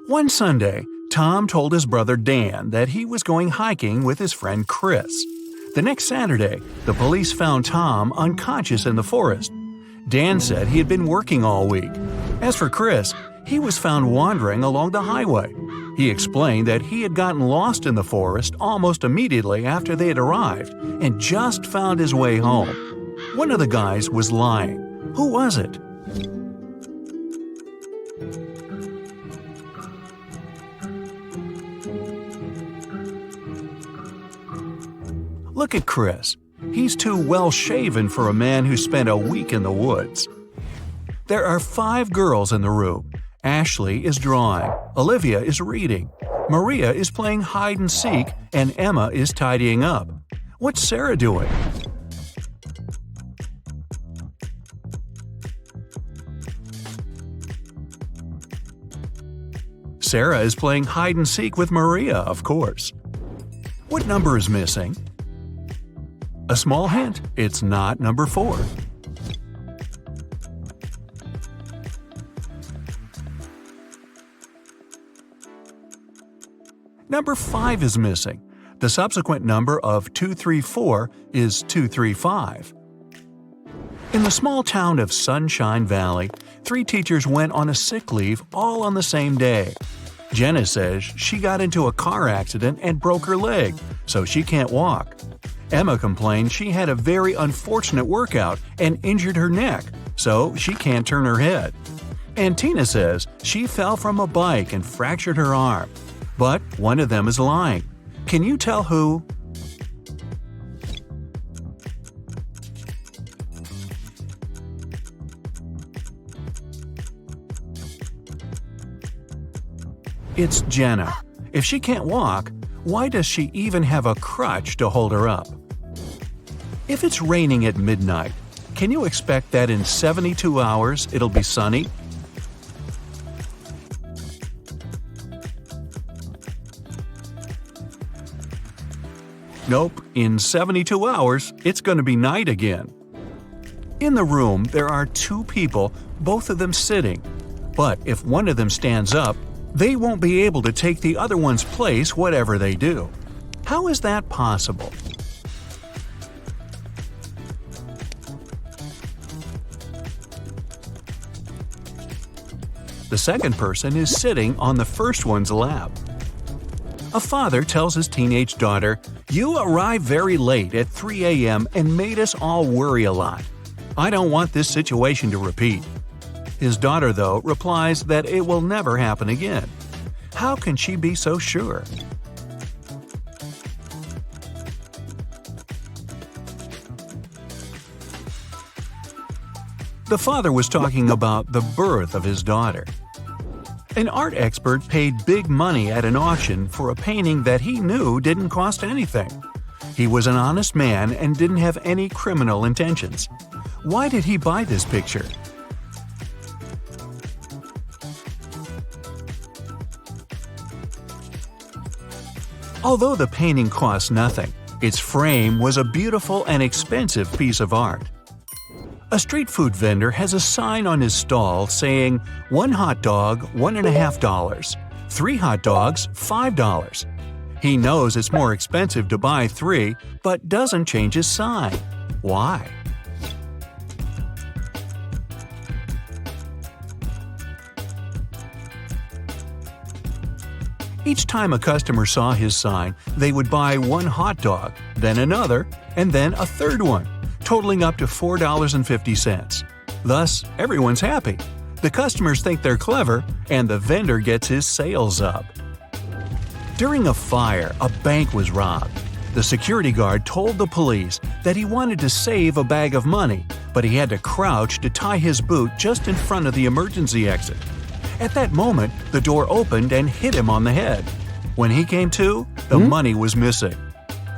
One Sunday, Tom told his brother Dan that he was going hiking with his friend Chris. The next Saturday, the police found Tom unconscious in the forest. Dan said he had been working all week. As for Chris, he was found wandering along the highway. He explained that he had gotten lost in the forest almost immediately after they had arrived and just found his way home. One of the guys was lying. Who was it? Look at Chris. He's too well-shaven for a man who spent a week in the woods. There are 5 girls in the room. Ashley is drawing, Olivia is reading, Maria is playing hide-and-seek, and Emma is tidying up. What's Sarah doing? Sarah is playing hide-and-seek with Maria, of course. What number is missing? A small hint, it's not number 4. Number 5 is missing. The subsequent number of 234 is 235. In the small town of Sunshine Valley, 3 teachers went on a sick leave all on the same day. Jenna says she got into a car accident and broke her leg, so she can't walk. Emma complained she had a very unfortunate workout and injured her neck, so she can't turn her head. And Tina says she fell from a bike and fractured her arm. But one of them is lying. Can you tell who? It's Jenna. If she can't walk, why does she even have a crutch to hold her up? If it's raining at midnight, can you expect that in 72 hours it'll be sunny? Nope, in 72 hours, it's going to be night again. In the room, there are 2 people, both of them sitting. But if one of them stands up, they won't be able to take the other one's place whatever they do. How is that possible? The second person is sitting on the first one's lap. A father tells his teenage daughter, "You arrived very late at 3 a.m. and made us all worry a lot. I don't want this situation to repeat." His daughter, though, replies that it will never happen again. How can she be so sure? The father was talking about the birth of his daughter. An art expert paid big money at an auction for a painting that he knew didn't cost anything. He was an honest man and didn't have any criminal intentions. Why did he buy this picture? Although the painting cost nothing, its frame was a beautiful and expensive piece of art. A street food vendor has a sign on his stall saying, "1 hot dog, $1.50. 3 hot dogs, $5. He knows it's more expensive to buy 3, but doesn't change his sign. Why? Each time a customer saw his sign, they would buy 1 hot dog, then another, and then a third one, totaling up to $4.50. Thus, everyone's happy. The customers think they're clever, and the vendor gets his sales up. During a fire, a bank was robbed. The security guard told the police that he wanted to save a bag of money, but he had to crouch to tie his boot just in front of the emergency exit. At that moment, the door opened and hit him on the head. When he came to, the money was missing.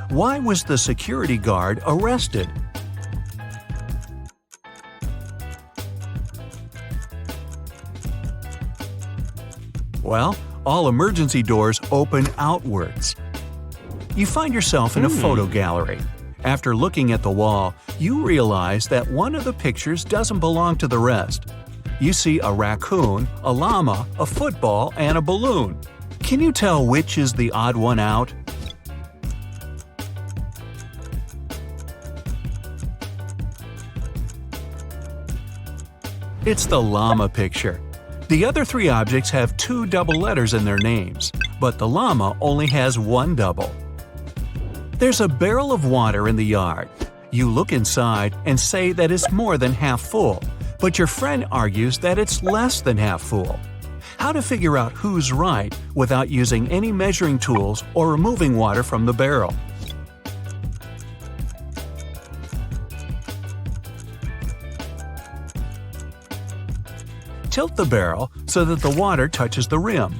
Why was the security guard arrested? Well, all emergency doors open outwards. You find yourself in a photo gallery. After looking at the wall, you realize that one of the pictures doesn't belong to the rest. You see a raccoon, a llama, a football, and a balloon. Can you tell which is the odd one out? It's the llama picture. The other three objects have two double letters in their names, but the llama only has one double. There's a barrel of water in the yard. You look inside and say that it's more than half full, but your friend argues that it's less than half full. How to figure out who's right without using any measuring tools or removing water from the barrel? Tilt the barrel so that the water touches the rim.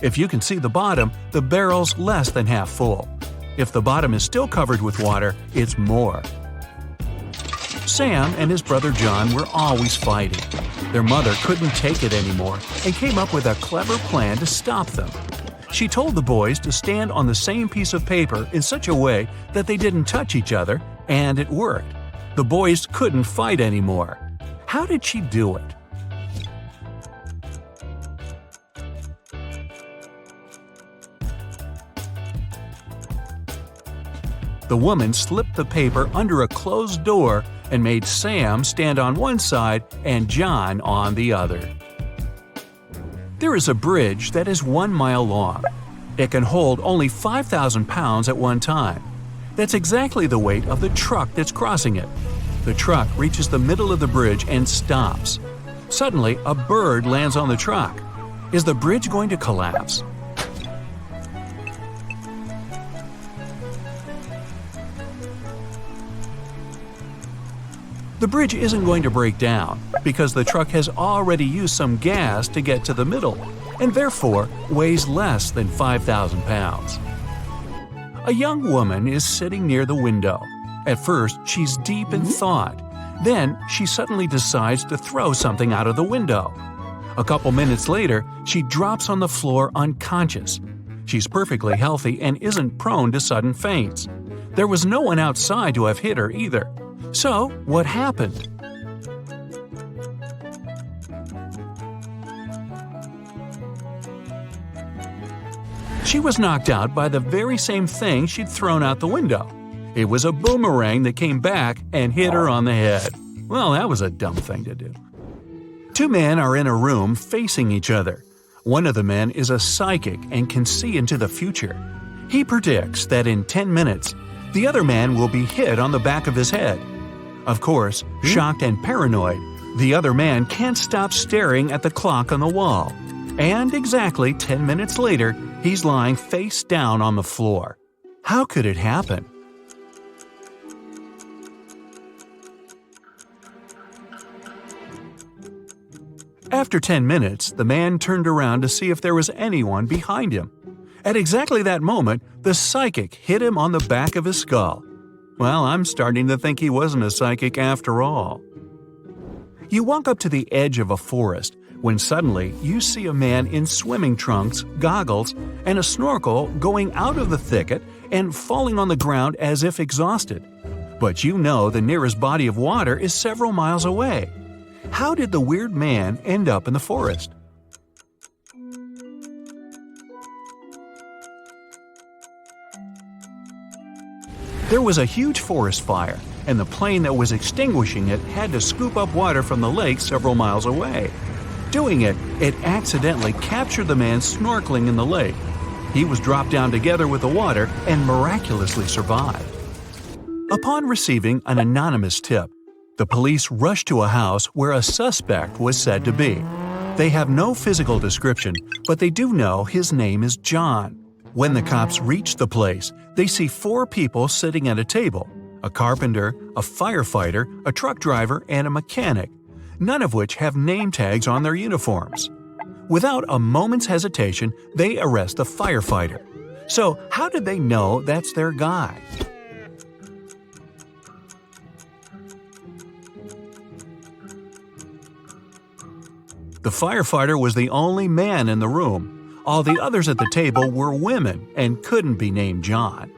If you can see the bottom, the barrel's less than half full. If the bottom is still covered with water, it's more. Sam and his brother John were always fighting. Their mother couldn't take it anymore and came up with a clever plan to stop them. She told the boys to stand on the same piece of paper in such a way that they didn't touch each other, and it worked. The boys couldn't fight anymore. How did she do it? The woman slipped the paper under a closed door and made Sam stand on one side and John on the other. There is a bridge that is 1 mile long. It can hold only 5,000 pounds at one time. That's exactly the weight of the truck that's crossing it. The truck reaches the middle of the bridge and stops. Suddenly, a bird lands on the truck. Is the bridge going to collapse? The bridge isn't going to break down because the truck has already used some gas to get to the middle and therefore weighs less than 5,000 pounds. A young woman is sitting near the window. At first, she's deep in thought. Then, she suddenly decides to throw something out of the window. A couple minutes later, she drops on the floor unconscious. She's perfectly healthy and isn't prone to sudden faints. There was no one outside to have hit her either. So, what happened? She was knocked out by the very same thing she'd thrown out the window. It was a boomerang that came back and hit her on the head. Well, that was a dumb thing to do. Two men are in a room facing each other. One of the men is a psychic and can see into the future. He predicts that in 10 minutes, the other man will be hit on the back of his head. Of course, shocked and paranoid, the other man can't stop staring at the clock on the wall. And exactly 10 minutes later, he's lying face down on the floor. How could it happen? After 10 minutes, the man turned around to see if there was anyone behind him. At exactly that moment, the psychic hit him on the back of his skull. Well, I'm starting to think he wasn't a psychic after all. You walk up to the edge of a forest when suddenly you see a man in swimming trunks, goggles, and a snorkel going out of the thicket and falling on the ground as if exhausted. But you know the nearest body of water is several miles away. How did the weird man end up in the forest? There was a huge forest fire, and the plane that was extinguishing it had to scoop up water from the lake several miles away. Doing it, it accidentally captured the man snorkeling in the lake. He was dropped down together with the water and miraculously survived. Upon receiving an anonymous tip, the police rushed to a house where a suspect was said to be. They have no physical description, but they do know his name is John. When the cops reach the place, they see 4 people sitting at a table: a carpenter, a firefighter, a truck driver, and a mechanic, none of which have name tags on their uniforms. Without a moment's hesitation, they arrest the firefighter. So, how did they know that's their guy? The firefighter was the only man in the room. All the others at the table were women and couldn't be named John.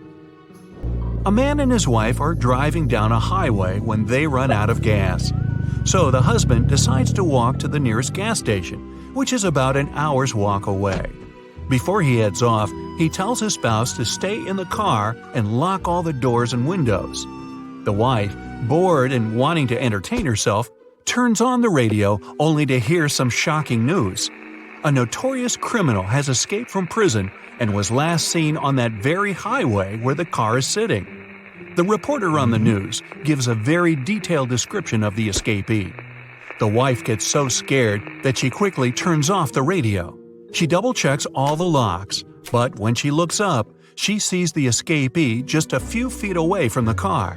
A man and his wife are driving down a highway when they run out of gas. So the husband decides to walk to the nearest gas station, which is about an hour's walk away. Before he heads off, he tells his spouse to stay in the car and lock all the doors and windows. The wife, bored and wanting to entertain herself, turns on the radio only to hear some shocking news. A notorious criminal has escaped from prison and was last seen on that very highway where the car is sitting. The reporter on the news gives a very detailed description of the escapee. The wife gets so scared that she quickly turns off the radio. She double-checks all the locks, but when she looks up, she sees the escapee just a few feet away from the car.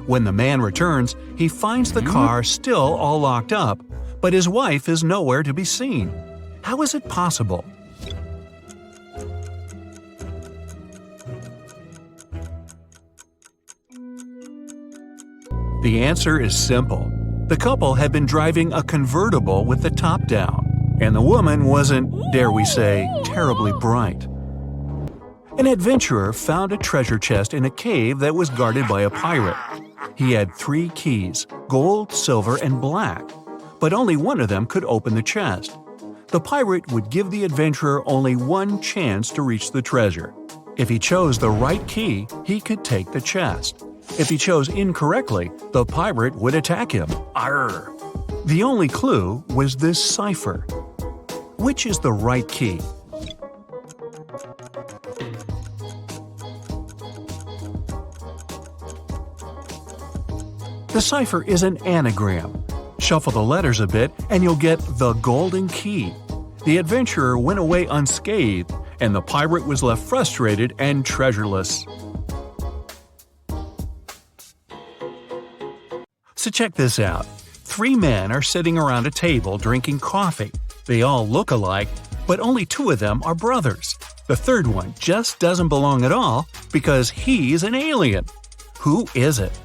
When the man returns, he finds the car still all locked up, but his wife is nowhere to be seen. How is it possible? The answer is simple. The couple had been driving a convertible with the top down, and the woman wasn't, dare we say, terribly bright. An adventurer found a treasure chest in a cave that was guarded by a pirate. He had 3 keys, gold, silver, and black, but only one of them could open the chest. The pirate would give the adventurer only one chance to reach the treasure. If he chose the right key, he could take the chest. If he chose incorrectly, the pirate would attack him. Arr! The only clue was this cipher. Which is the right key? The cipher is an anagram. Shuffle the letters a bit and you'll get the golden key. The adventurer went away unscathed, and the pirate was left frustrated and treasureless. So check this out. 3 men are sitting around a table drinking coffee. They all look alike, but only 2 of them are brothers. The third one just doesn't belong at all because he's an alien. Who is it?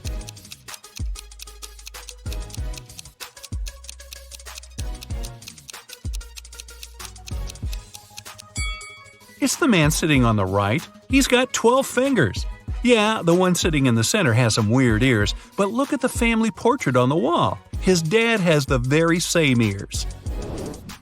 It's the man sitting on the right. He's got 12 fingers. Yeah, the one sitting in the center has some weird ears, but look at the family portrait on the wall. His dad has the very same ears.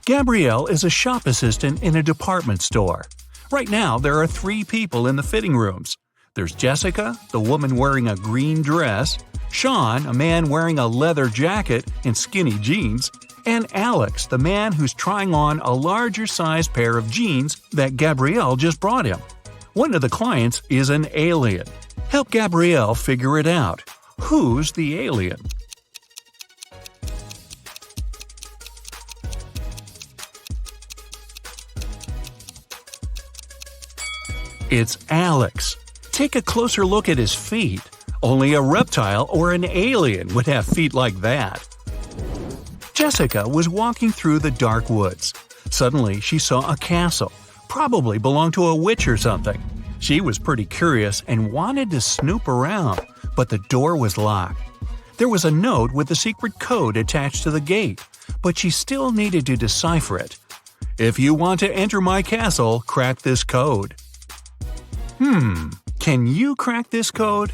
Gabrielle is a shop assistant in a department store. Right now, there are 3 people in the fitting rooms. There's Jessica, the woman wearing a green dress, Sean, a man wearing a leather jacket and skinny jeans, and Alex, the man who's trying on a larger-sized pair of jeans that Gabrielle just brought him. One of the clients is an alien. Help Gabrielle figure it out. Who's the alien? It's Alex. Take a closer look at his feet. Only a reptile or an alien would have feet like that. Jessica was walking through the dark woods. Suddenly, she saw a castle. Probably belonged to a witch or something. She was pretty curious and wanted to snoop around, but the door was locked. There was a note with a secret code attached to the gate, but she still needed to decipher it. If you want to enter my castle, crack this code. Can you crack this code?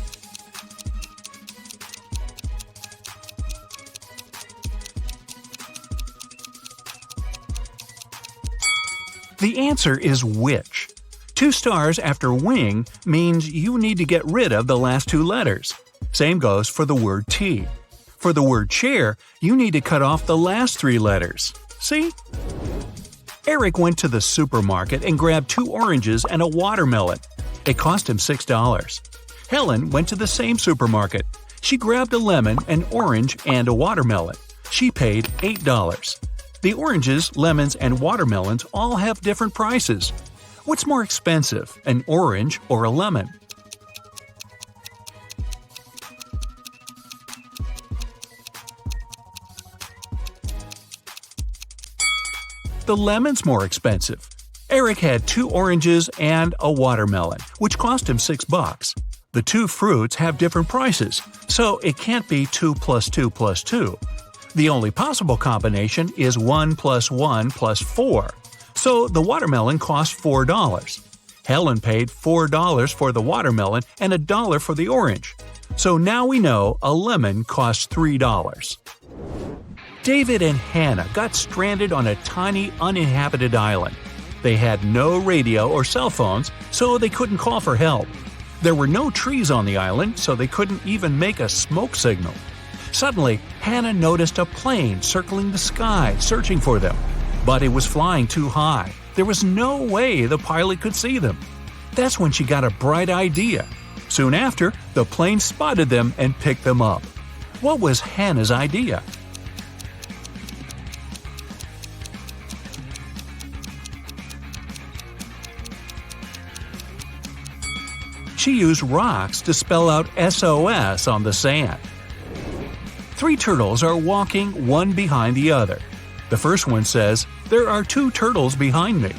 The answer is witch. 2 stars after wing means you need to get rid of the last 2 letters. Same goes for the word tea. For the word chair, you need to cut off the last 3 letters. See? Eric went to the supermarket and grabbed 2 oranges and a watermelon. It cost him $6. Helen went to the same supermarket. She grabbed a lemon, an orange, and a watermelon. She paid $8. The oranges, lemons, and watermelons all have different prices. What's more expensive, an orange or a lemon? The lemon's more expensive. Eric had 2 oranges and a watermelon, which cost him $6. The 2 fruits have different prices, so it can't be 2 plus 2 plus 2. The only possible combination is 1 plus 1 plus 4. So the watermelon cost $4. Helen paid $4 for the watermelon and $1 for the orange. So now we know a lemon costs $3. David and Hannah got stranded on a tiny uninhabited island. They had no radio or cell phones, so they couldn't call for help. There were no trees on the island, so they couldn't even make a smoke signal. Suddenly, Hannah noticed a plane circling the sky, searching for them. But it was flying too high. There was no way the pilot could see them. That's when she got a bright idea. Soon after, the plane spotted them and picked them up. What was Hannah's idea? She used rocks to spell out SOS on the sand. 3 turtles are walking one behind the other. The first one says, "There are 2 turtles behind me."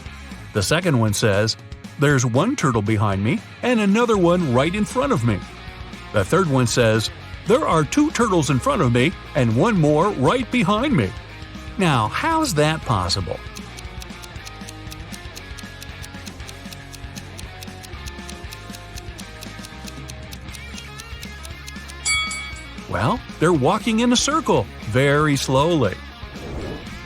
The second one says, "There's 1 turtle behind me and another one right in front of me." The third one says, "There are 2 turtles in front of me and 1 more right behind me." Now, how's that possible? Well, they're walking in a circle, very slowly.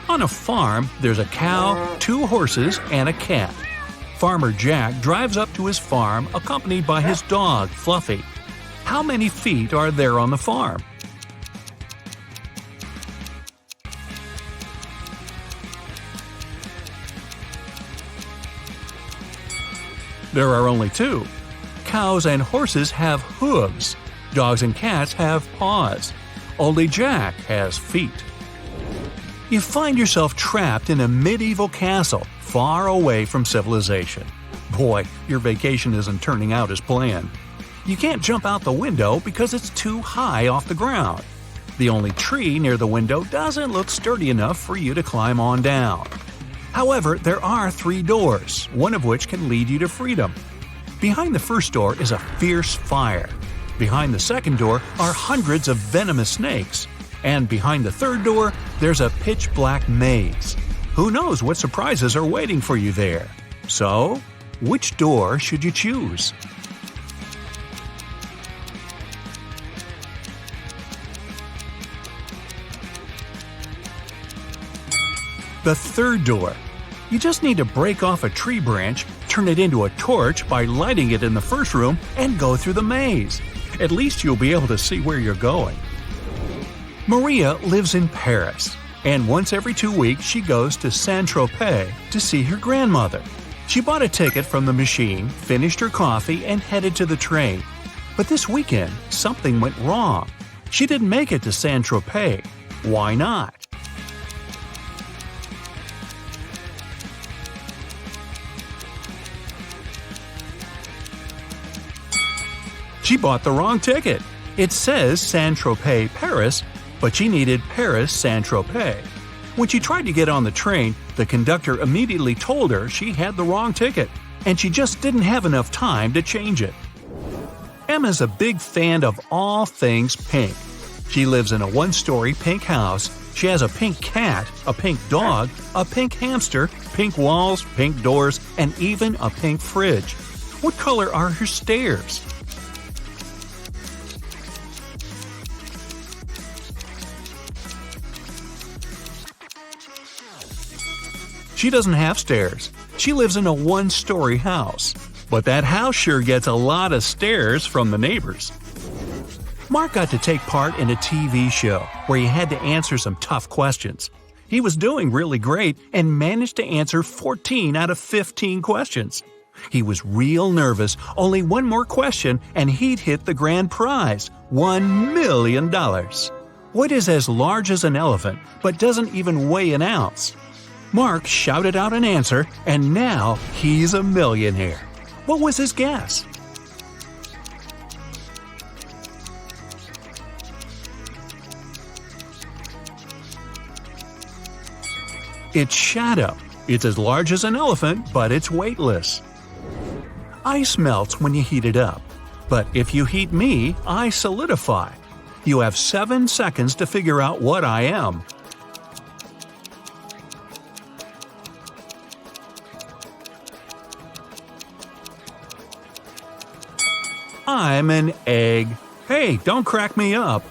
On a farm, there's a cow, 2 horses, and a cat. Farmer Jack drives up to his farm accompanied by his dog, Fluffy. How many feet are there on the farm? There are only 2. Cows and horses have hooves. Dogs and cats have paws. Only Jack has feet. You find yourself trapped in a medieval castle, far away from civilization. Boy, your vacation isn't turning out as planned. You can't jump out the window because it's too high off the ground. The only tree near the window doesn't look sturdy enough for you to climb on down. However, there are 3 doors, one of which can lead you to freedom. Behind the first door is a fierce fire. Behind the second door are hundreds of venomous snakes. And behind the third door, there's a pitch-black maze. Who knows what surprises are waiting for you there? So, which door should you choose? The third door. You just need to break off a tree branch, turn it into a torch by lighting it in the first room, and go through the maze. At least you'll be able to see where you're going. Maria lives in Paris, and once every 2 weeks she goes to Saint-Tropez to see her grandmother. She bought a ticket from the machine, finished her coffee, and headed to the train. But this weekend, something went wrong. She didn't make it to Saint-Tropez. Why not? She bought the wrong ticket. It says Saint-Tropez, Paris, but she needed Paris, Saint-Tropez. When she tried to get on the train, the conductor immediately told her she had the wrong ticket, and she just didn't have enough time to change it. Emma's a big fan of all things pink. She lives in a 1-story pink house. She has a pink cat, a pink dog, a pink hamster, pink walls, pink doors, and even a pink fridge. What color are her stairs? She doesn't have stairs. She lives in a 1-story house. But that house sure gets a lot of stares from the neighbors. Mark got to take part in a TV show where he had to answer some tough questions. He was doing really great and managed to answer 14 out of 15 questions. He was real nervous. Only one more question and he'd hit the grand prize, $1 million. What is as large as an elephant but doesn't even weigh an ounce? Mark shouted out an answer, and now he's a millionaire. What was his guess? It's shadow. It's as large as an elephant, but it's weightless. Ice melts when you heat it up. But if you heat me, I solidify. You have 7 seconds to figure out what I am. I'm an egg. Hey, don't crack me up.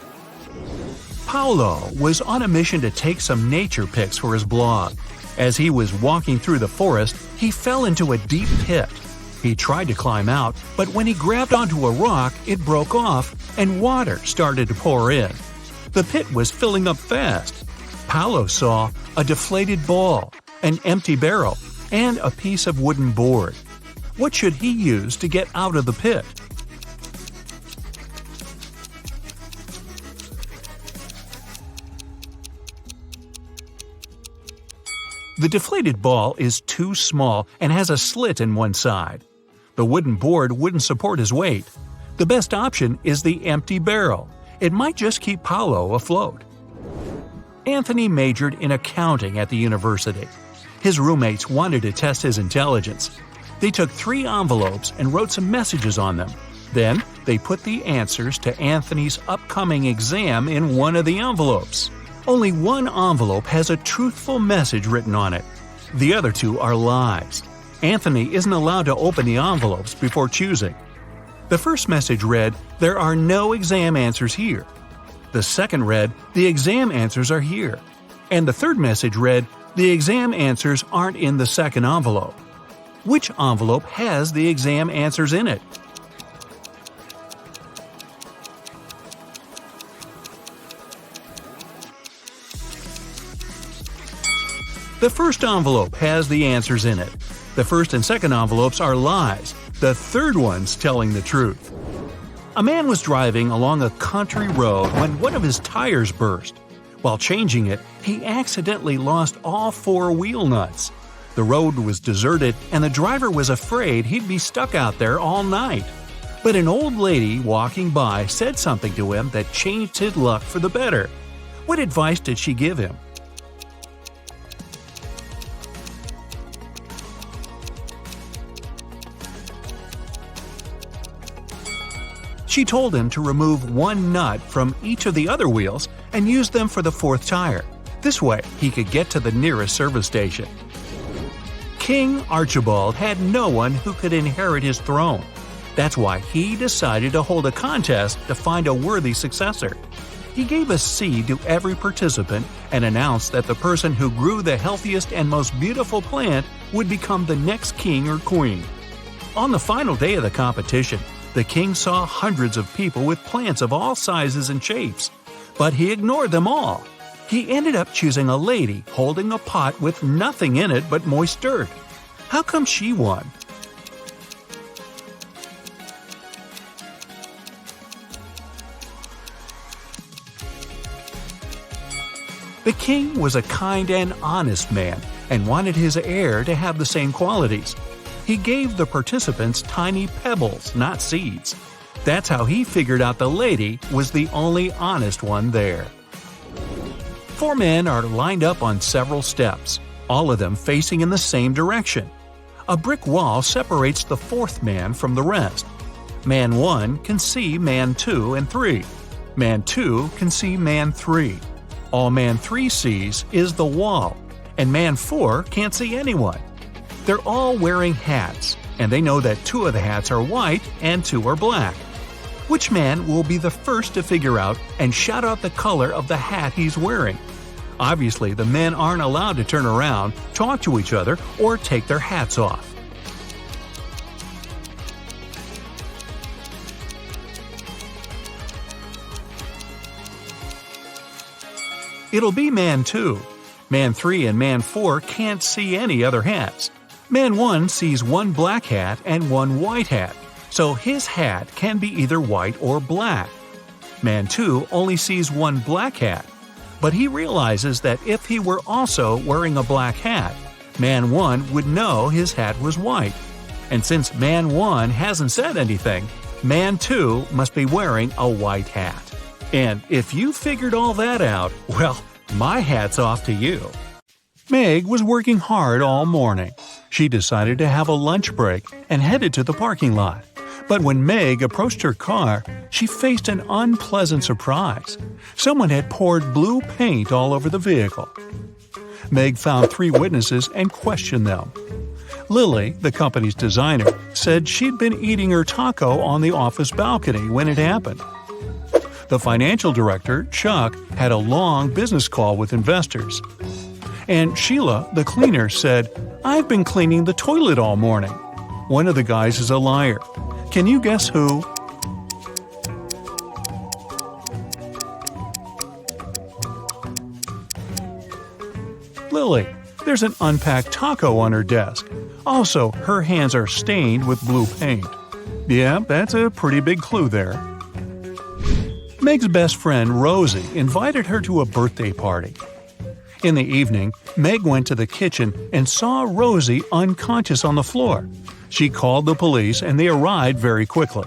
Paolo was on a mission to take some nature pics for his blog. As he was walking through the forest, he fell into a deep pit. He tried to climb out, but when he grabbed onto a rock, it broke off and water started to pour in. The pit was filling up fast. Paolo saw a deflated ball, an empty barrel, and a piece of wooden board. What should he use to get out of the pit? The deflated ball is too small and has a slit in one side. The wooden board wouldn't support his weight. The best option is the empty barrel. It might just keep Paolo afloat. Anthony majored in accounting at the university. His roommates wanted to test his intelligence. They took 3 envelopes and wrote some messages on them. Then, they put the answers to Anthony's upcoming exam in one of the envelopes. Only one envelope has a truthful message written on it. The other 2 are lies. Anthony isn't allowed to open the envelopes before choosing. The first message read, "There are no exam answers here." The second read, "The exam answers are here." And the third message read, "The exam answers aren't in the second envelope." Which envelope has the exam answers in it? The first envelope has the answers in it. The first and second envelopes are lies. The third one's telling the truth. A man was driving along a country road when one of his tires burst. While changing it, he accidentally lost all 4 wheel nuts. The road was deserted and the driver was afraid he'd be stuck out there all night. But an old lady walking by said something to him that changed his luck for the better. What advice did she give him? She told him to remove 1 nut from each of the other wheels and use them for the 4th tire. This way, he could get to the nearest service station. King Archibald had no one who could inherit his throne. That's why he decided to hold a contest to find a worthy successor. He gave a seed to every participant and announced that the person who grew the healthiest and most beautiful plant would become the next king or queen. On the final day of the competition, the king saw hundreds of people with plants of all sizes and shapes, but he ignored them all. He ended up choosing a lady holding a pot with nothing in it but moist dirt. How come she won? The king was a kind and honest man and wanted his heir to have the same qualities. He gave the participants tiny pebbles, not seeds. That's how he figured out the lady was the only honest one there. 4 men are lined up on several steps, all of them facing in the same direction. A brick wall separates the 4th man from the rest. Man 1 can see man 2 and 3. Man 2 can see man 3. All man 3 sees is the wall, and man 4 can't see anyone. They're all wearing hats, and they know that 2 of the hats are white and 2 are black. Which man will be the first to figure out and shout out the color of the hat he's wearing? Obviously, the men aren't allowed to turn around, talk to each other, or take their hats off. It'll be man 2. Man 3 and man 4 can't see any other hats. Man 1 sees 1 black hat and 1 white hat, so his hat can be either white or black. Man 2 only sees 1 black hat, but he realizes that if he were also wearing a black hat, Man 1 would know his hat was white. And since Man 1 hasn't said anything, Man 2 must be wearing a white hat. And if you figured all that out, well, my hat's off to you. Meg was working hard all morning. She decided to have a lunch break and headed to the parking lot. But when Meg approached her car, she faced an unpleasant surprise. Someone had poured blue paint all over the vehicle. Meg found 3 witnesses and questioned them. Lily, the company's designer, said she'd been eating her taco on the office balcony when it happened. The financial director, Chuck, had a long business call with investors. And Sheila, the cleaner, said, "I've been cleaning the toilet all morning." One of the guys is a liar. Can you guess who? Lily. There's an unpacked taco on her desk. Also, her hands are stained with blue paint. Yeah, that's a pretty big clue there. Meg's best friend, Rosie, invited her to a birthday party. In the evening, Meg went to the kitchen and saw Rosie unconscious on the floor. She called the police and they arrived very quickly.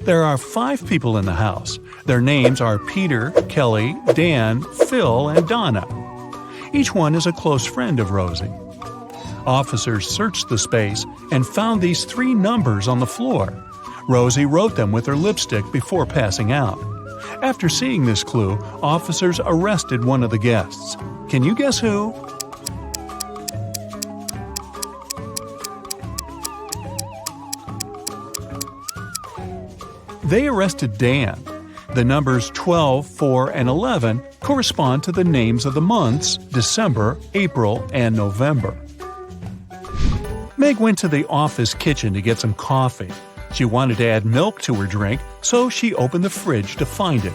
There are 5 people in the house. Their names are Peter, Kelly, Dan, Phil, and Donna. Each one is a close friend of Rosie. Officers searched the space and found these 3 numbers on the floor. Rosie wrote them with her lipstick before passing out. After seeing this clue, officers arrested one of the guests. Can you guess who? They arrested Dan. The numbers 12, 4, and 11 correspond to the names of the months December, April, and November. Meg went to the office kitchen to get some coffee. She wanted to add milk to her drink, so she opened the fridge to find it.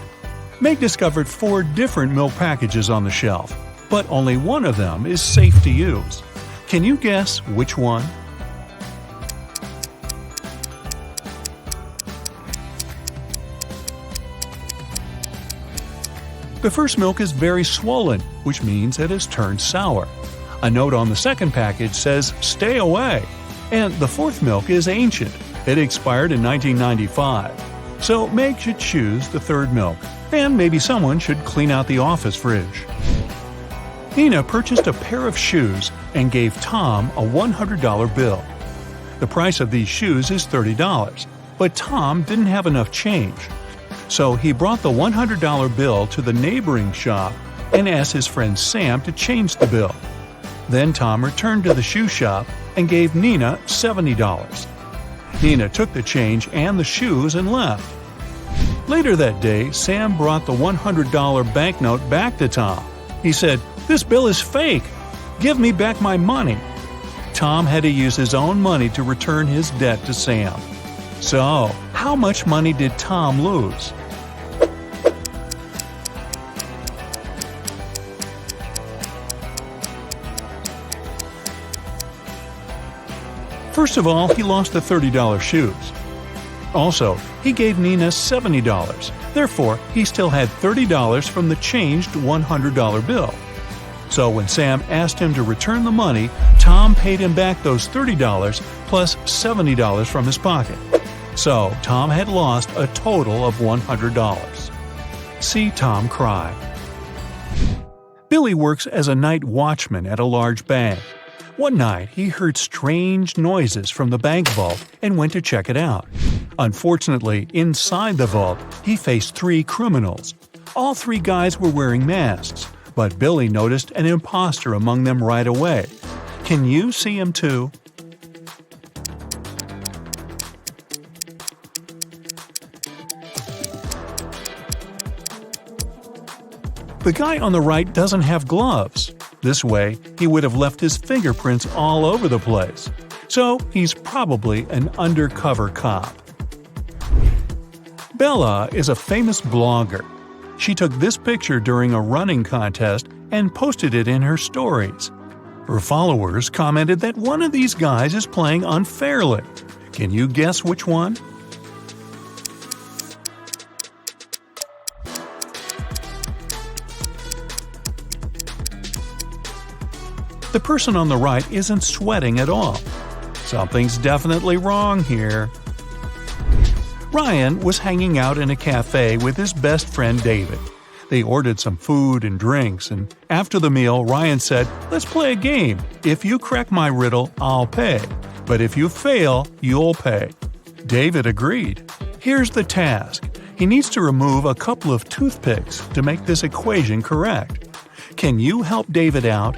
Meg discovered 4 different milk packages on the shelf, but only one of them is safe to use. Can you guess which one? The first milk is very swollen, which means it has turned sour. A note on the second package says, "Stay away." And the fourth milk is ancient. It expired in 1995. So Meg should choose the third milk. And maybe someone should clean out the office fridge. Nina purchased a pair of shoes and gave Tom a $100 bill. The price of these shoes is $30, but Tom didn't have enough change. So he brought the $100 bill to the neighboring shop and asked his friend Sam to change the bill. Then Tom returned to the shoe shop and gave Nina $70. Nina took the change and the shoes and left. Later that day, Sam brought the $100 banknote back to Tom. He said, "This bill is fake. Give me back my money." Tom had to use his own money to return his debt to Sam. So, how much money did Tom lose? First of all, he lost the $30 shoes. Also, he gave Nina $70. Therefore, he still had $30 from the changed $100 bill. So when Sam asked him to return the money, Tom paid him back those $30 plus $70 from his pocket. So Tom had lost a total of $100. See Tom cry. Billy works as a night watchman at a large bank. One night, he heard strange noises from the bank vault and went to check it out. Unfortunately, inside the vault, he faced 3 criminals. All 3 guys were wearing masks, but Billy noticed an imposter among them right away. Can you see him too? The guy on the right doesn't have gloves. This way, he would have left his fingerprints all over the place. So, he's probably an undercover cop. Bella is a famous blogger. She took this picture during a running contest and posted it in her stories. Her followers commented that one of these guys is playing unfairly. Can you guess which one? The person on the right isn't sweating at all. Something's definitely wrong here. Ryan was hanging out in a cafe with his best friend David. They ordered some food and drinks, and after the meal, Ryan said, "Let's play a game. If you crack my riddle, I'll pay. But if you fail, you'll pay." David agreed. Here's the task. He needs to remove a couple of toothpicks to make this equation correct. Can you help David out?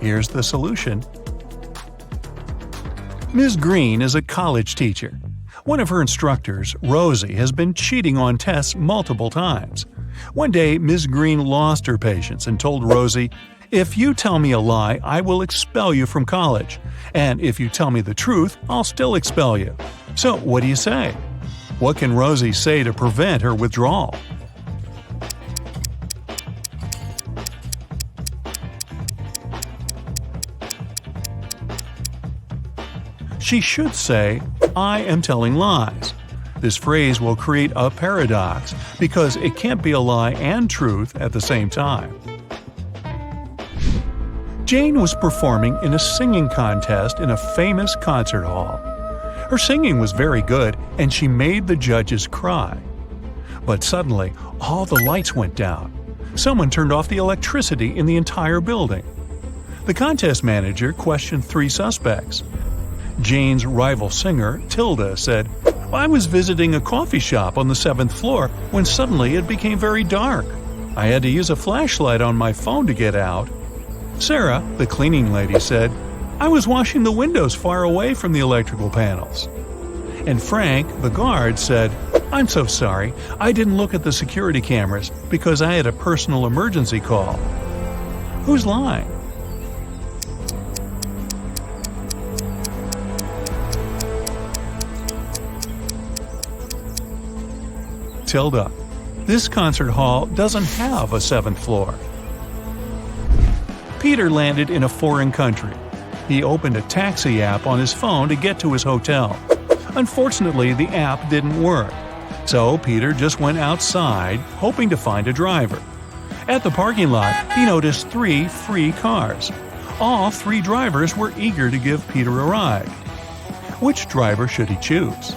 Here's the solution. Ms. Green is a college teacher. One of her instructors, Rosie, has been cheating on tests multiple times. One day, Ms. Green lost her patience and told Rosie, "If you tell me a lie, I will expel you from college. And if you tell me the truth, I'll still expel you. So what do you say?" What can Rosie say to prevent her withdrawal? She should say, "I am telling lies." This phrase will create a paradox because it can't be a lie and truth at the same time. Jane was performing in a singing contest in a famous concert hall. Her singing was very good and she made the judges cry. But suddenly, all the lights went down. Someone turned off the electricity in the entire building. The contest manager questioned 3 suspects. Jane's rival singer, Tilda, said, "I was visiting a coffee shop on the 7th floor when suddenly it became very dark. I had to use a flashlight on my phone to get out." Sarah, the cleaning lady, said, "I was washing the windows far away from the electrical panels." And Frank, the guard, said, "I'm so sorry, I didn't look at the security cameras because I had a personal emergency call." Who's lying? Tilda. This concert hall doesn't have a 7th floor. Peter landed in a foreign country. He opened a taxi app on his phone to get to his hotel. Unfortunately, the app didn't work. So Peter just went outside, hoping to find a driver. At the parking lot, he noticed 3 free cars. All 3 drivers were eager to give Peter a ride. Which driver should he choose?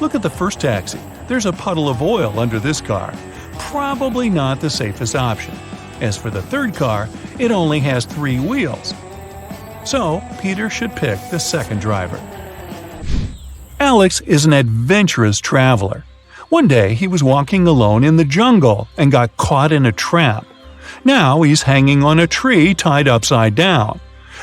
Look at the first taxi. There's a puddle of oil under this car. Probably not the safest option. As for the third car, it only has 3 wheels. So, Peter should pick the second driver. Alex is an adventurous traveler. One day, he was walking alone in the jungle and got caught in a trap. Now he's hanging on a tree tied upside down.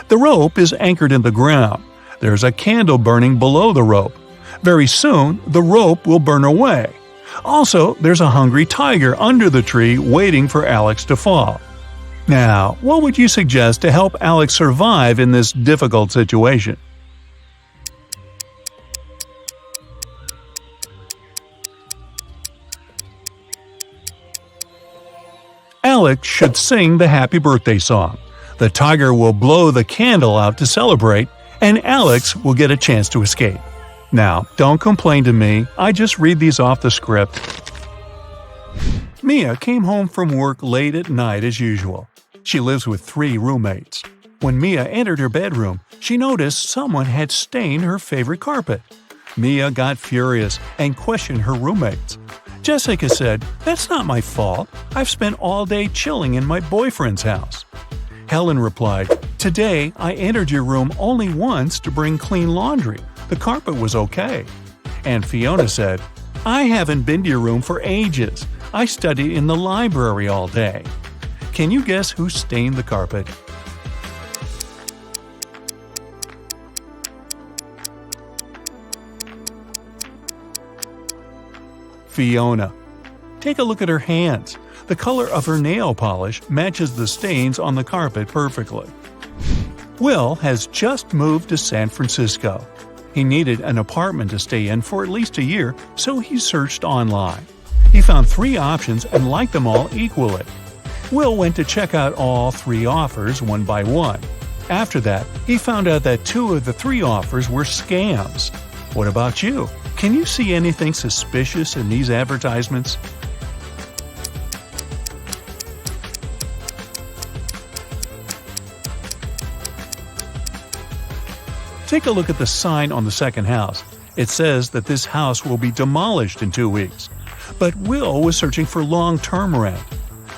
The rope is anchored in the ground. There's a candle burning below the rope. Very soon, the rope will burn away. Also, there's a hungry tiger under the tree waiting for Alex to fall. Now, what would you suggest to help Alex survive in this difficult situation? Alex should sing the happy birthday song. The tiger will blow the candle out to celebrate, and Alex will get a chance to escape. Now, don't complain to me, I just read these off the script. Mia came home from work late at night as usual. She lives with 3 roommates. When Mia entered her bedroom, she noticed someone had stained her favorite carpet. Mia got furious and questioned her roommates. Jessica said, "That's not my fault. I've spent all day chilling in my boyfriend's house." Helen replied, "Today I entered your room only once to bring clean laundry. The carpet was okay." And Fiona said, "I haven't been to your room for ages. I studied in the library all day." Can you guess who stained the carpet? Fiona. Take a look at her hands. The color of her nail polish matches the stains on the carpet perfectly. Will has just moved to San Francisco. He needed an apartment to stay in for at least a year, so he searched online. He found 3 options and liked them all equally. Will went to check out all 3 offers one by one. After that, he found out that 2 of the 3 offers were scams. What about you? Can you see anything suspicious in these advertisements? Take a look at the sign on the second house. It says that this house will be demolished in 2 weeks. But Will was searching for long-term rent.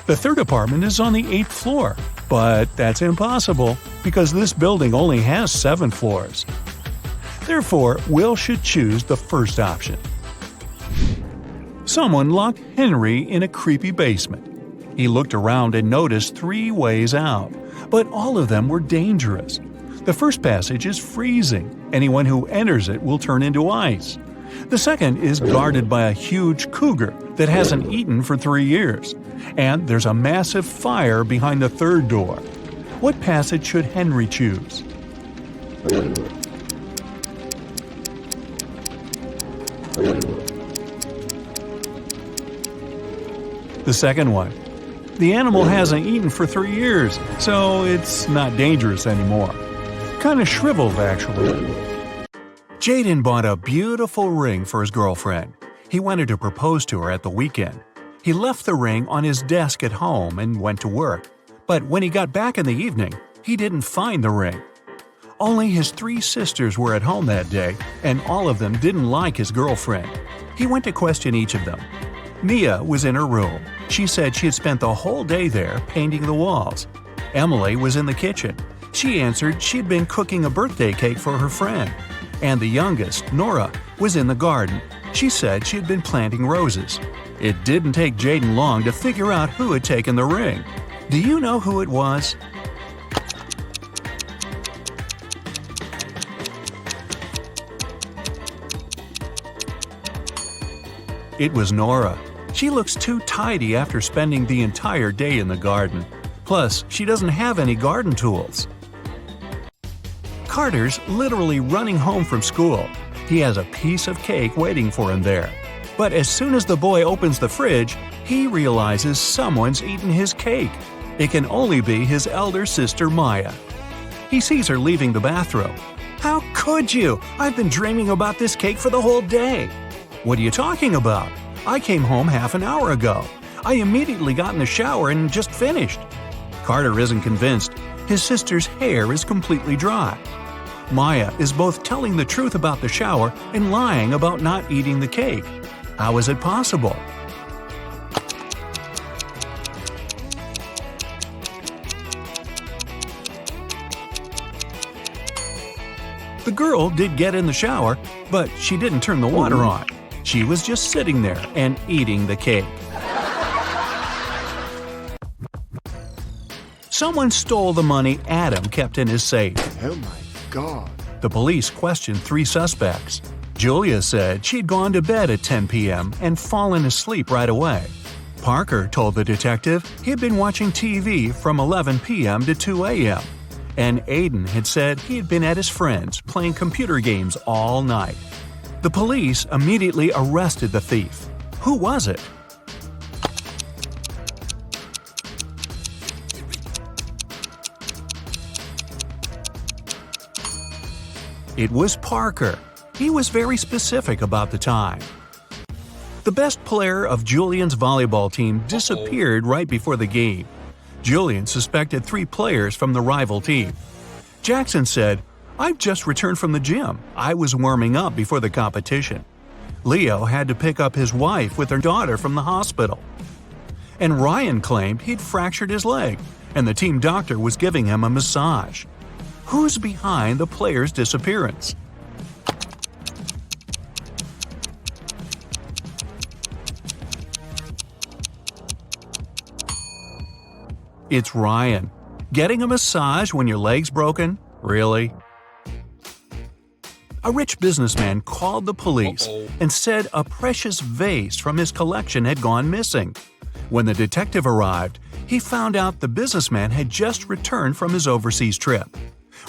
The third apartment is on the 8th floor, but that's impossible because this building only has 7 floors. Therefore, Will should choose the first option. Someone locked Henry in a creepy basement. He looked around and noticed 3 ways out, but all of them were dangerous. The first passage is freezing. Anyone who enters it will turn into ice. The second is guarded by a huge cougar that hasn't eaten for 3 years. And there's a massive fire behind the third door. What passage should Henry choose? The second one. The animal hasn't eaten for 3 years, so it's not dangerous anymore. Kind of shriveled, actually. Jaden bought a beautiful ring for his girlfriend. He wanted to propose to her at the weekend. He left the ring on his desk at home and went to work. But when he got back in the evening, he didn't find the ring. Only his 3 sisters were at home that day, and all of them didn't like his girlfriend. He went to question each of them. Mia was in her room. She said she had spent the whole day there painting the walls. Emily was in the kitchen. She answered she'd been cooking a birthday cake for her friend. And the youngest, Nora, was in the garden. She said she had been planting roses. It didn't take Jaden long to figure out who had taken the ring. Do you know who it was? It was Nora. She looks too tidy after spending the entire day in the garden. Plus, she doesn't have any garden tools. Carter's literally running home from school. He has a piece of cake waiting for him there. But as soon as the boy opens the fridge, he realizes someone's eaten his cake. It can only be his elder sister Maya. He sees her leaving the bathroom. "How could you? I've been dreaming about this cake for the whole day." "What are you talking about? I came home half an hour ago. I immediately got in the shower and just finished." Carter isn't convinced. His sister's hair is completely dry. Maya is both telling the truth about the shower and lying about not eating the cake. How is it possible? The girl did get in the shower, but she didn't turn the water on. She was just sitting there and eating the cake. Someone stole the money Adam kept in his safe. Oh my God. The police questioned 3 suspects. Julia said she'd gone to bed at 10 p.m. and fallen asleep right away. Parker told the detective he'd been watching TV from 11 p.m. to 2 a.m. And Aiden had said he'd been at his friend's playing computer games all night. The police immediately arrested the thief. Who was it? It was Parker. He was very specific about the time. The best player of Julian's volleyball team disappeared right before the game. Julian suspected 3 players from the rival team. Jackson said, "I've just returned from the gym. I was warming up before the competition." Leo had to pick up his wife with her daughter from the hospital. And Ryan claimed he'd fractured his leg, and the team doctor was giving him a massage. Who's behind the player's disappearance? It's Ryan. Getting a massage when your leg's broken? Really? A rich businessman called the police and said a precious vase from his collection had gone missing. When the detective arrived, he found out the businessman had just returned from his overseas trip.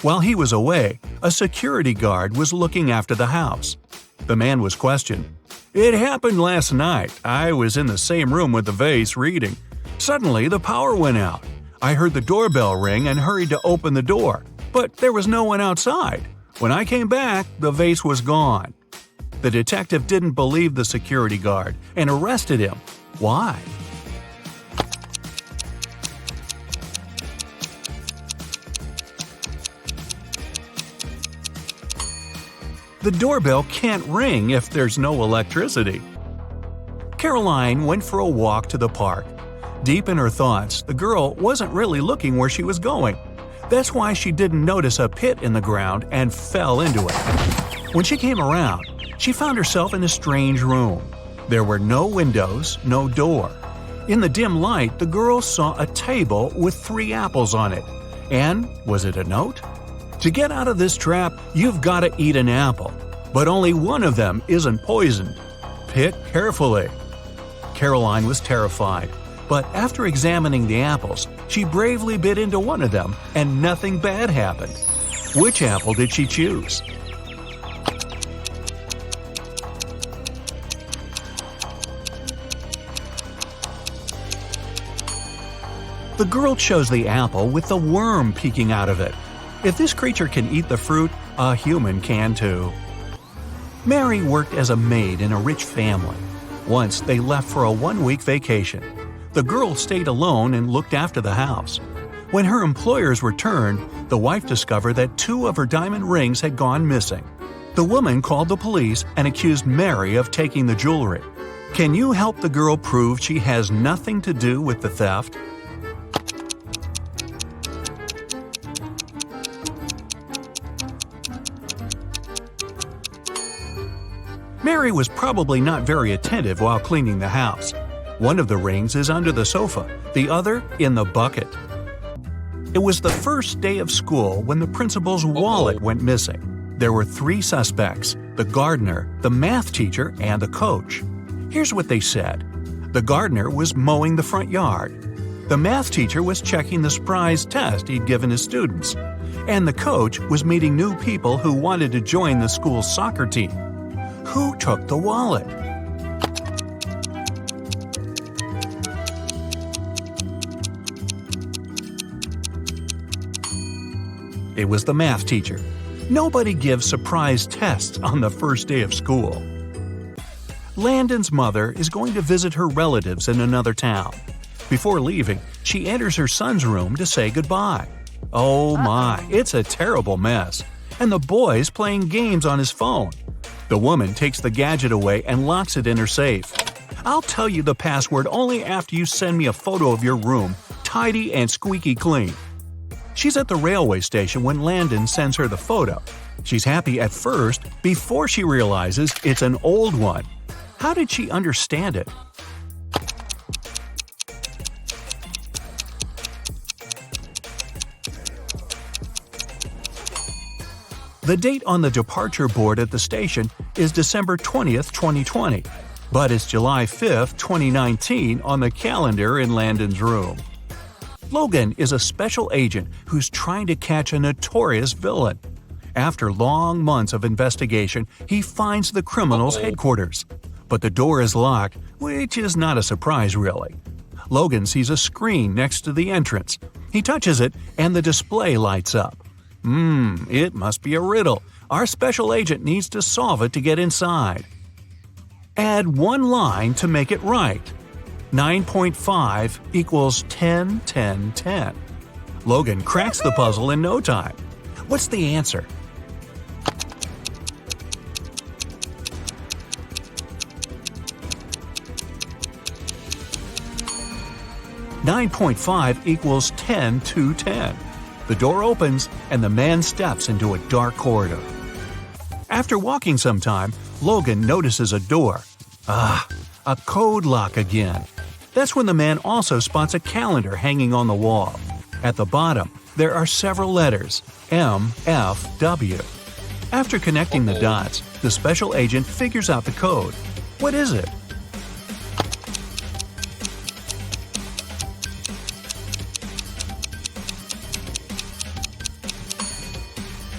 While he was away, a security guard was looking after the house. The man was questioned. "It happened last night. I was in the same room with the vase reading. Suddenly, the power went out. I heard the doorbell ring and hurried to open the door, but there was no one outside. When I came back, the vase was gone." The detective didn't believe the security guard and arrested him. Why? The doorbell can't ring if there's no electricity. Caroline went for a walk to the park. Deep in her thoughts, the girl wasn't really looking where she was going. That's why she didn't notice a pit in the ground and fell into it. When she came around, she found herself in a strange room. There were no windows, no door. In the dim light, the girl saw a table with 3 apples on it. And was it a note? To get out of this trap, you've got to eat an apple. But only one of them isn't poisoned. Pick carefully. Caroline was terrified, but after examining the apples, she bravely bit into one of them and nothing bad happened. Which apple did she choose? The girl chose the apple with the worm peeking out of it. If this creature can eat the fruit, a human can too. Mary worked as a maid in a rich family. Once they left for a 1-week vacation. The girl stayed alone and looked after the house. When her employers returned, the wife discovered that 2 of her diamond rings had gone missing. The woman called the police and accused Mary of taking the jewelry. Can you help the girl prove she has nothing to do with the theft? Mary was probably not very attentive while cleaning the house. One of the rings is under the sofa, the other in the bucket. It was the first day of school when the principal's wallet went missing. There were 3 suspects: the gardener, the math teacher, and the coach. Here's what they said. The gardener was mowing the front yard. The math teacher was checking the surprise test he'd given his students. And the coach was meeting new people who wanted to join the school's soccer team. Who took the wallet? It was the math teacher. Nobody gives surprise tests on the first day of school. Landon's mother is going to visit her relatives in another town. Before leaving, she enters her son's room to say goodbye. Oh my, it's a terrible mess. And the boy's playing games on his phone. The woman takes the gadget away and locks it in her safe. I'll tell you the password only after you send me a photo of your room, tidy and squeaky clean. She's at the railway station when Landon sends her the photo. She's happy at first before she realizes it's an old one. How did she understand it? The date on the departure board at the station is December 20th, 2020, but it's July 5th, 2019 on the calendar in Landon's room. Logan is a special agent who's trying to catch a notorious villain. After long months of investigation, he finds the criminal's headquarters. But the door is locked, which is not a surprise really. Logan sees a screen next to the entrance. He touches it and the display lights up. It must be a riddle. Our special agent needs to solve it to get inside. Add 1 line to make it right. 9.5 equals 10, 10, 10. Logan cracks the puzzle in no time. What's the answer? .5 equals 10 to 10. The door opens, and the man steps into a dark corridor. After walking some time, Logan notices a door. A code lock again. That's when the man also spots a calendar hanging on the wall. At the bottom, there are several letters, M, F, W. After connecting the dots, the special agent figures out the code. What is it?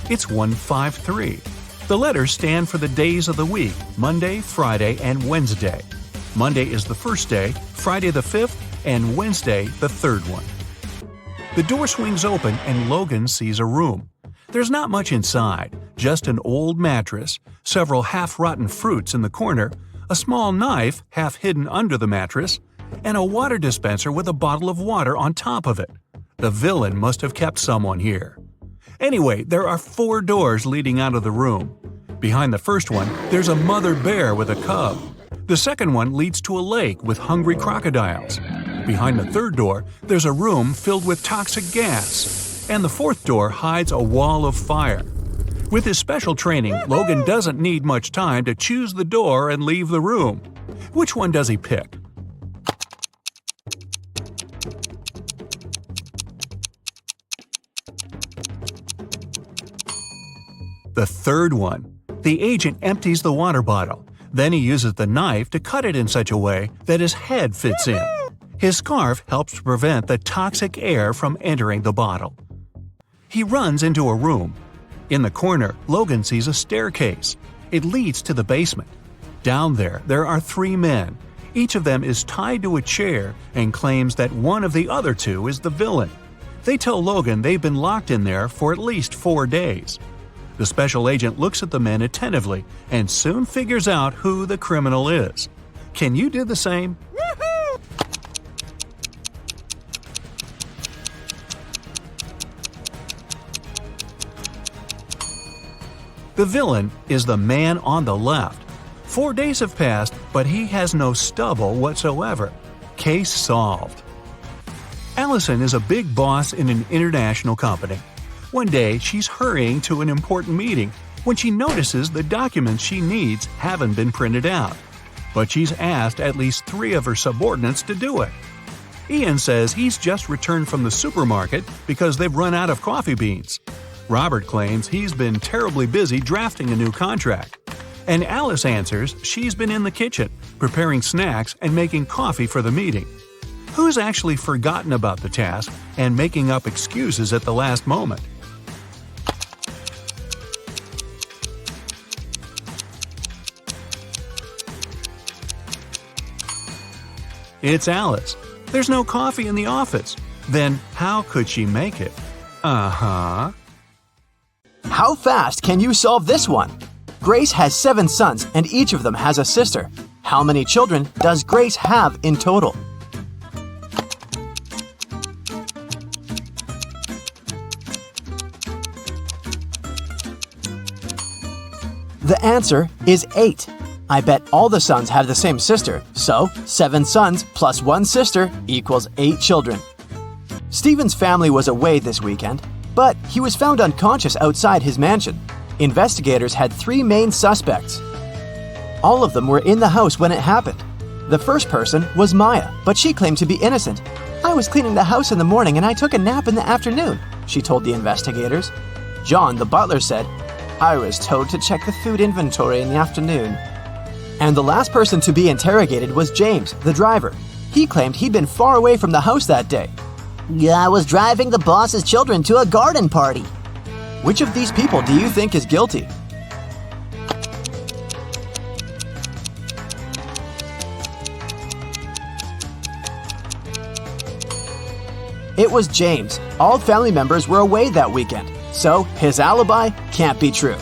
It's 153. The letters stand for the days of the week, Monday, Friday, and Wednesday. Monday is the first day, Friday the 5th, and Wednesday the 3rd one. The door swings open and Logan sees a room. There's not much inside, just an old mattress, several half-rotten fruits in the corner, a small knife half hidden under the mattress, and a water dispenser with a bottle of water on top of it. The villain must have kept someone here. Anyway, there are 4 doors leading out of the room. Behind the first one, there's a mother bear with a cub. The second one leads to a lake with hungry crocodiles. Behind the 3rd door, there's a room filled with toxic gas. And the 4th door hides a wall of fire. With his special training, Logan doesn't need much time to choose the door and leave the room. Which one does he pick? The third one. The agent empties the water bottle. Then he uses the knife to cut it in such a way that his head fits in. His scarf helps to prevent the toxic air from entering the bottle. He runs into a room. In the corner, Logan sees a staircase. It leads to the basement. Down there are 3 men. Each of them is tied to a chair and claims that one of the other 2 is the villain. They tell Logan they've been locked in there for at least 4 days. The special agent looks at the men attentively and soon figures out who the criminal is. Can you do the same? The villain is the man on the left. 4 days have passed, but he has no stubble whatsoever. Case solved. Allison is a big boss in an international company. One day, she's hurrying to an important meeting when she notices the documents she needs haven't been printed out. But she's asked at least 3 of her subordinates to do it. Ian says he's just returned from the supermarket because they've run out of coffee beans. Robert claims he's been terribly busy drafting a new contract. And Alice answers she's been in the kitchen, preparing snacks and making coffee for the meeting. Who's actually forgotten about the task and making up excuses at the last moment? It's Alice. There's no coffee in the office. Then how could she make it? Uh-huh. How fast can you solve this one? Grace has 7 sons and each of them has a sister. How many children does Grace have in total? The answer is 8. I bet all the sons have the same sister, so 7 sons plus 1 sister equals 8 children. Stephen's family was away this weekend, but he was found unconscious outside his mansion. Investigators had 3 main suspects. All of them were in the house when it happened. The first person was Maya, but she claimed to be innocent. "I was cleaning the house in the morning and I took a nap in the afternoon," she told the investigators. John, the butler, said, "I was told to check the food inventory in the afternoon." And the last person to be interrogated was James, the driver. He claimed he'd been far away from the house that day. "Yeah, I was driving the boss's children to a garden party." Which of these people do you think is guilty? It was James. All family members were away that weekend, so his alibi can't be true.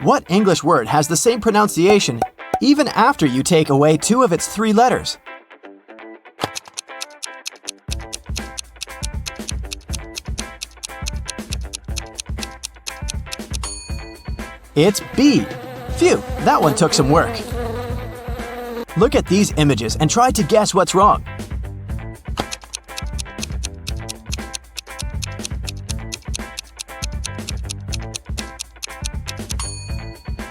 What English word has the same pronunciation even after you take away 2 of its 3 letters? It's B. Phew, that one took some work. Look at these images and try to guess what's wrong.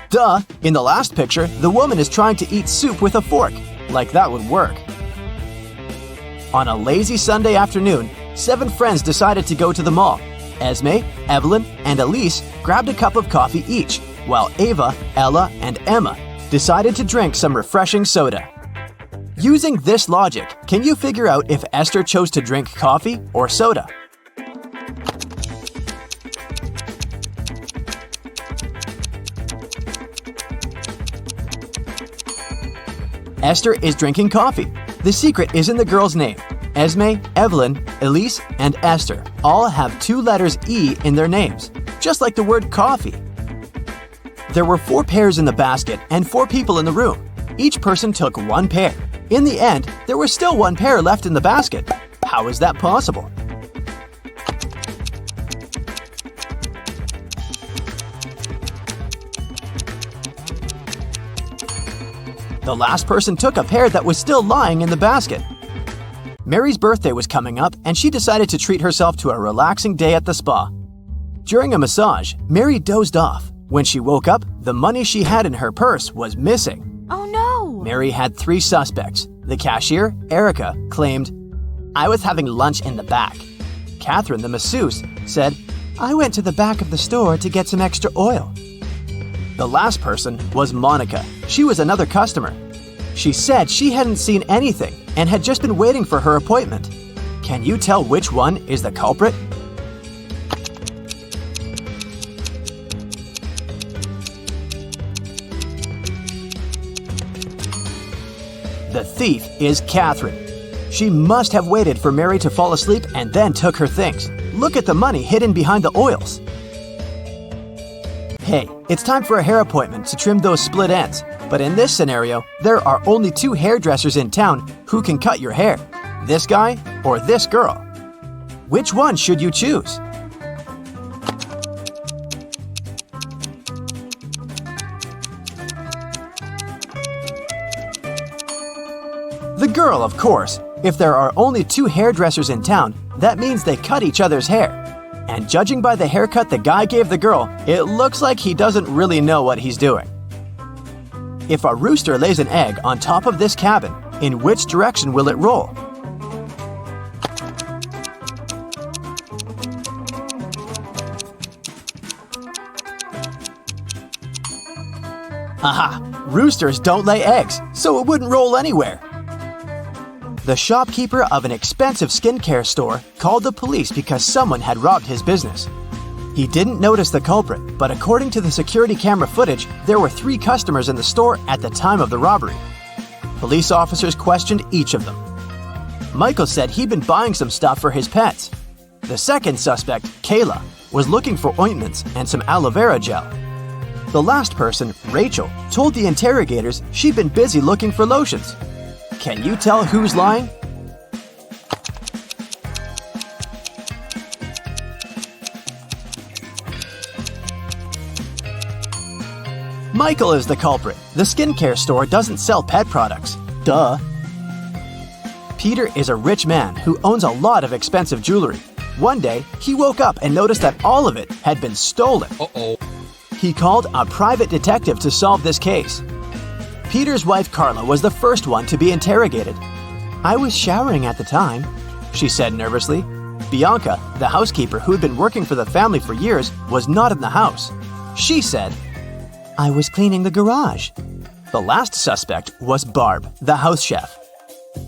Duh! In the last picture, the woman is trying to eat soup with a fork. Like that would work. On a lazy Sunday afternoon, 7 friends decided to go to the mall. Esme, Evelyn, and Elise grabbed a cup of coffee each, while Ava, Ella, and Emma decided to drink some refreshing soda. Using this logic, can you figure out if Esther chose to drink coffee or soda? Esther is drinking coffee. The secret is in the girl's name. Esme, Evelyn, Elise, and Esther all have 2 letters E in their names, just like the word coffee. There were 4 pairs in the basket and 4 people in the room. Each person took 1 pair. In the end, there was still 1 pair left in the basket. How is that possible? The last person took a pair that was still lying in the basket. Mary's birthday was coming up and she decided to treat herself to a relaxing day at the spa. During a massage, Mary dozed off. When she woke up, the money she had in her purse was missing. Oh no! Mary had 3 suspects. The cashier, Erica, claimed, "I was having lunch in the back." Catherine, the masseuse, said, "I went to the back of the store to get some extra oil." The last person was Monica. She was another customer. She said she hadn't seen anything and had just been waiting for her appointment. Can you tell which one is the culprit? The thief is Catherine. She must have waited for Mary to fall asleep and then took her things. Look at the money hidden behind the oils. Hey, it's time for a hair appointment to trim those split ends. But in this scenario, there are only 2 hairdressers in town who can cut your hair. This guy or this girl. Which one should you choose? The girl, of course. If there are only 2 hairdressers in town, that means they cut each other's hair. And judging by the haircut the guy gave the girl, it looks like he doesn't really know what he's doing. If a rooster lays an egg on top of this cabin, in which direction will it roll? Aha! Roosters don't lay eggs, so it wouldn't roll anywhere. The shopkeeper of an expensive skincare store called the police because someone had robbed his business. He didn't notice the culprit, but according to the security camera footage, there were 3 customers in the store at the time of the robbery. Police officers questioned each of them. Michael said he'd been buying some stuff for his pets. The second suspect, Kayla, was looking for ointments and some aloe vera gel. The last person, Rachel, told the interrogators she'd been busy looking for lotions. Can you tell who's lying? Michael is the culprit. The skincare store doesn't sell pet products. Duh. Peter is a rich man who owns a lot of expensive jewelry. One day, he woke up and noticed that all of it had been stolen. Uh-oh. He called a private detective to solve this case. Peter's wife Carla was the first one to be interrogated. "I was showering at the time," she said nervously. Bianca, the housekeeper who'd been working for the family for years, was not in the house. She said, "I was cleaning the garage." The last suspect was Barb, the house chef.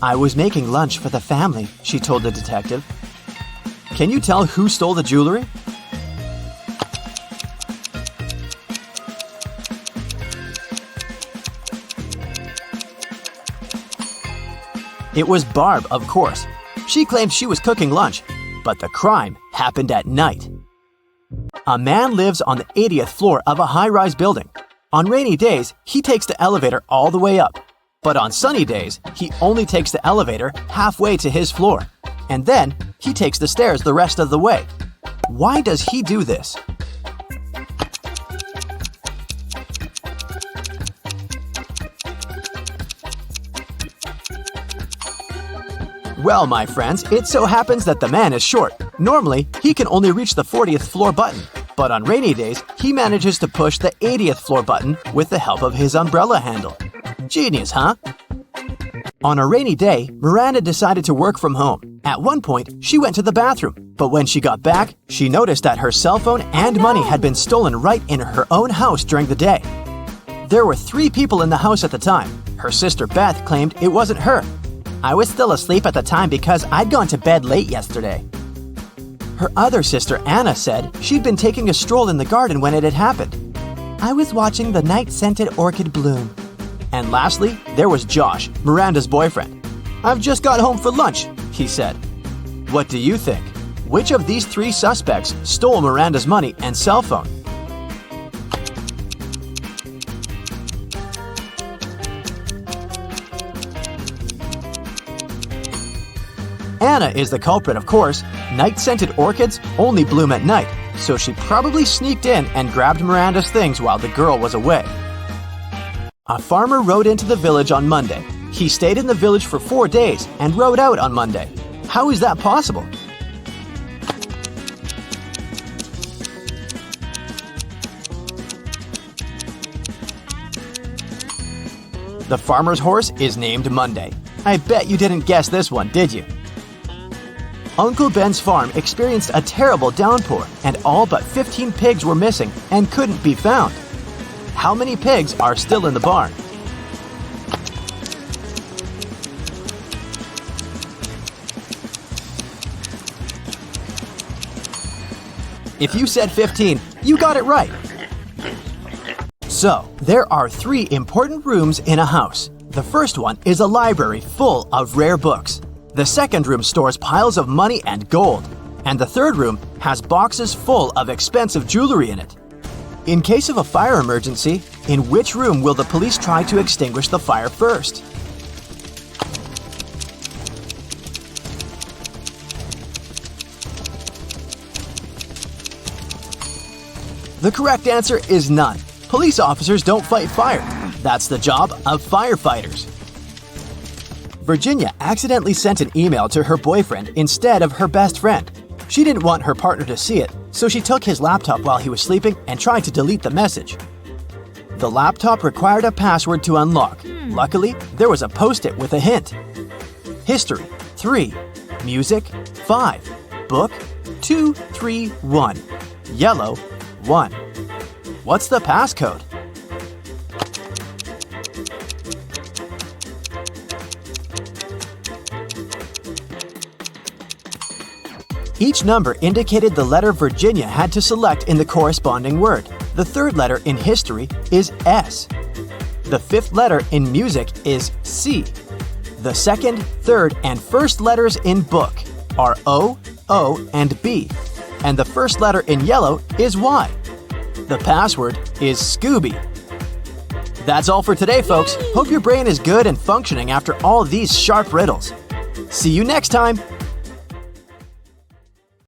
"I was making lunch for the family," she told the detective. Can you tell who stole the jewelry? It was Barb, of course. She claimed she was cooking lunch, but the crime happened at night. A man lives on the 80th floor of a high-rise building. On rainy days, he takes the elevator all the way up. But on sunny days, he only takes the elevator halfway to his floor. And then, he takes the stairs the rest of the way. Why does he do this? Well, my friends, it so happens that the man is short. Normally, he can only reach the 40th floor button. But on rainy days, he manages to push the 80th floor button with the help of his umbrella handle. Genius, huh? On a rainy day, Miranda decided to work from home. At one point, she went to the bathroom. But when she got back, she noticed that her cell phone and money had been stolen right in her own house during the day. There were 3 people in the house at the time. Her sister Beth claimed it wasn't her. "I was still asleep at the time because I'd gone to bed late yesterday." Her other sister Anna said she'd been taking a stroll in the garden when it had happened. "I was watching the night-scented orchid bloom." And lastly, there was Josh, Miranda's boyfriend. "I've just got home for lunch," he said. What do you think? Which of these 3 suspects stole Miranda's money and cell phone? Anna is the culprit, of course. Night-scented orchids only bloom at night, so she probably sneaked in and grabbed Miranda's things while the girl was away. A farmer rode into the village on Monday. He stayed in the village for 4 days and rode out on Monday. How is that possible? The farmer's horse is named Monday. I bet you didn't guess this one, did you? Uncle Ben's farm experienced a terrible downpour, and all but 15 pigs were missing and couldn't be found. How many pigs are still in the barn? If you said 15, you got it right. So, there are 3 important rooms in a house. The first one is a library full of rare books. The second room stores piles of money and gold. And the third room has boxes full of expensive jewelry in it. In case of a fire emergency, in which room will the police try to extinguish the fire first? The correct answer is none. Police officers don't fight fire. That's the job of firefighters. Virginia accidentally sent an email to her boyfriend instead of her best friend. She didn't want her partner to see it, so she took his laptop while he was sleeping and tried to delete the message. The laptop required a password to unlock. Luckily, there was a post-it with a hint. History, 3. Music, 5. Book, 2, 3, 1. Yellow, 1. What's the passcode? Each number indicated the letter Virginia had to select in the corresponding word. The third letter in history is S. The fifth letter in music is C. The second, third, and first letters in book are O, O, and B. And the first letter in yellow is Y. The password is Scooby. That's all for today, folks. Hope your brain is good and functioning after all these sharp riddles. See you next time!